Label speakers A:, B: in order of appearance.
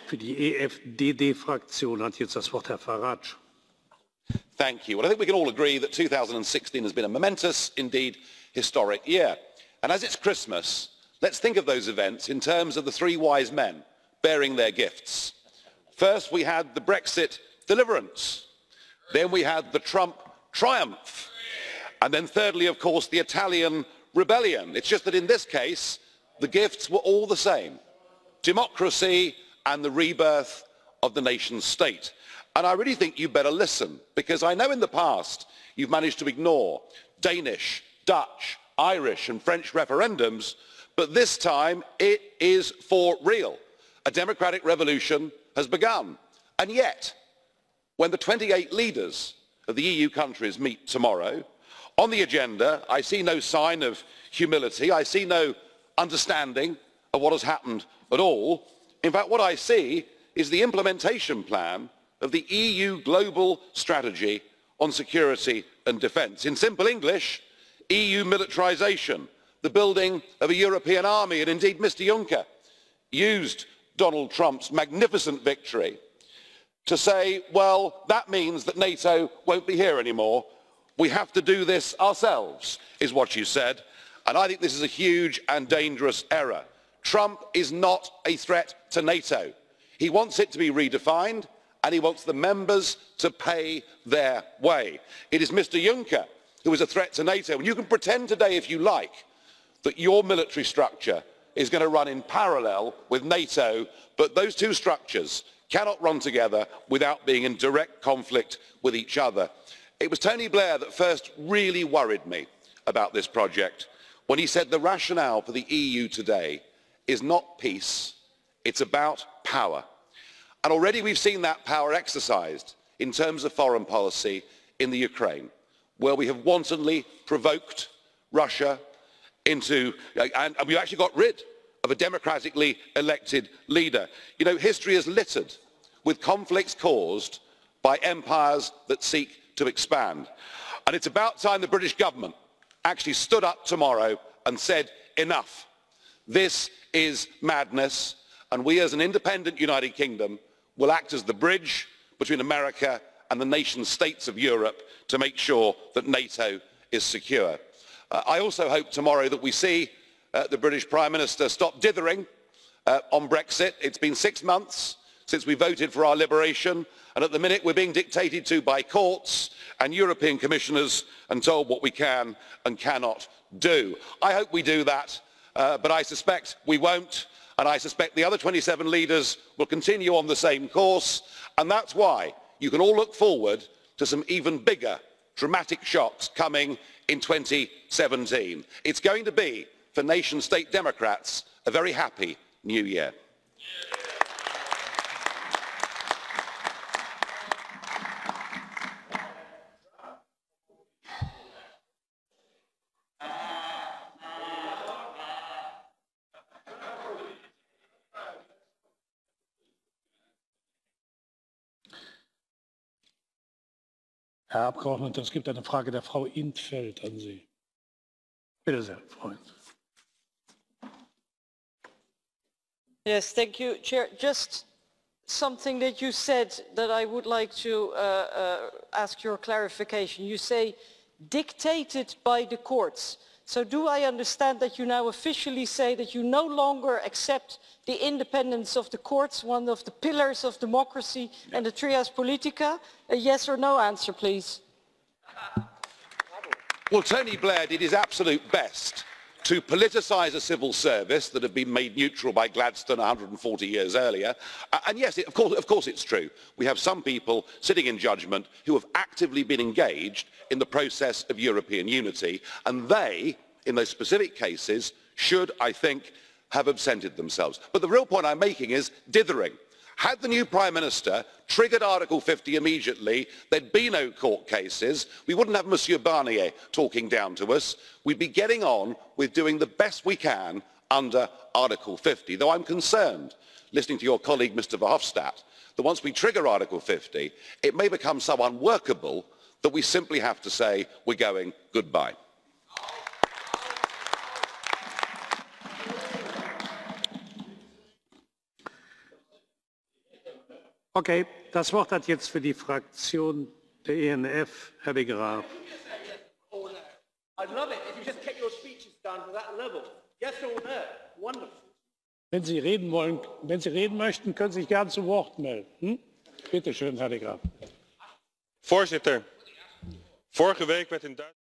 A: Für die EFDD-Fraktion hat jetzt das Wort Herr Farage.
B: Thank you. Well, I think we can all agree that 2016 has been a momentous, indeed historic year. And as it's Christmas, let's think of those events in terms of the three wise men bearing their gifts. First, we had the Brexit deliverance. Then we had the Trump triumph. And then thirdly, of course, the Italian rebellion. It's just that in this case, the gifts were all the same. Democracy and the rebirth of the nation state. And I really think you better listen, because I know in the past you've managed to ignore Danish, Dutch, Irish and French referendums, but this time it is for real. A democratic revolution has begun. And yet, when the 28 leaders of the EU countries meet tomorrow, on the agenda, I see no sign of humility. I see no understanding of what has happened at all. In fact, what I see is the implementation plan of the EU global strategy on security and defence. In simple English, EU militarisation, the building of a European army, and indeed Mr. Juncker used Donald Trump's magnificent victory to say, well, that means that NATO won't be here anymore. We have to do this ourselves, is what you said. And I think this is a huge and dangerous error. Trump is not a threat to NATO. He wants it to be redefined, and he wants the members to pay their way. It is Mr. Juncker who is a threat to NATO. And you can pretend today, if you like, that your military structure is going to run in parallel with NATO, but those two structures cannot run together without being in direct conflict with each other. It was Tony Blair that first really worried me about this project when he said the rationale for the EU today is not peace, it's about power. And already we've seen that power exercised in terms of foreign policy in the Ukraine, where we have wantonly provoked Russia into, and we actually got rid of a democratically elected leader. You know, history is littered with conflicts caused by empires that seek to expand. And it's about time the British government actually stood up tomorrow and said, enough. This is madness, and we as an independent United Kingdom will act as the bridge between America and the nation states of Europe to make sure that NATO is secure. I also hope tomorrow that we see the British Prime Minister stop dithering on Brexit. It's been 6 months since we voted for our liberation, and at the minute we're being dictated to by courts and European commissioners and told what we can and cannot do. I hope we do that, but I suspect we won't, and I suspect the other 27 leaders will continue on the same course, and that's why you can all look forward to some even bigger dramatic shocks coming in 2017. It's going to be, for nation-state Democrats, a very happy new year.
A: Herr Abgeordneter, es gibt eine Frage der Frau in 't Veld an Sie. Bitte sehr, Freund.
C: Yes, thank you, Chair. Just something that you said that I would like to ask your clarification. You say dictated by the courts. So do I understand that you now officially say that you no longer accept the independence of the courts, one of the pillars of democracy and the trias politica? A yes or no answer, please.
B: Well, Tony Blair did his absolute best to politicise a civil service that had been made neutral by Gladstone 140 years earlier. And yes, of course it's true. We have some people sitting in judgment who have actively been engaged in the process of European unity, and they, in those specific cases, should, I think, have absented themselves. But the real point I'm making is dithering. Had the new Prime Minister triggered Article 50 immediately, there'd be no court cases. We wouldn't have Monsieur Barnier talking down to us. We'd be getting on with doing the best we can under Article 50, though I'm concerned, listening to your colleague Mr Verhofstadt, that once we trigger Article 50, it may become so unworkable that we simply have to say we're going goodbye.
A: Okay, das Wort hat jetzt für die Fraktion der ENF Herr de Graaf.
D: I'd love it if you just kept your speeches down to that level. Yes or no? Wonderful.
A: Wenn Sie reden wollen, wenn Sie reden möchten, können Sie sich gern zu Wort melden. Bitte schön, Herr de Graaf.
E: Voorzitter, vorige week werd in Duitsland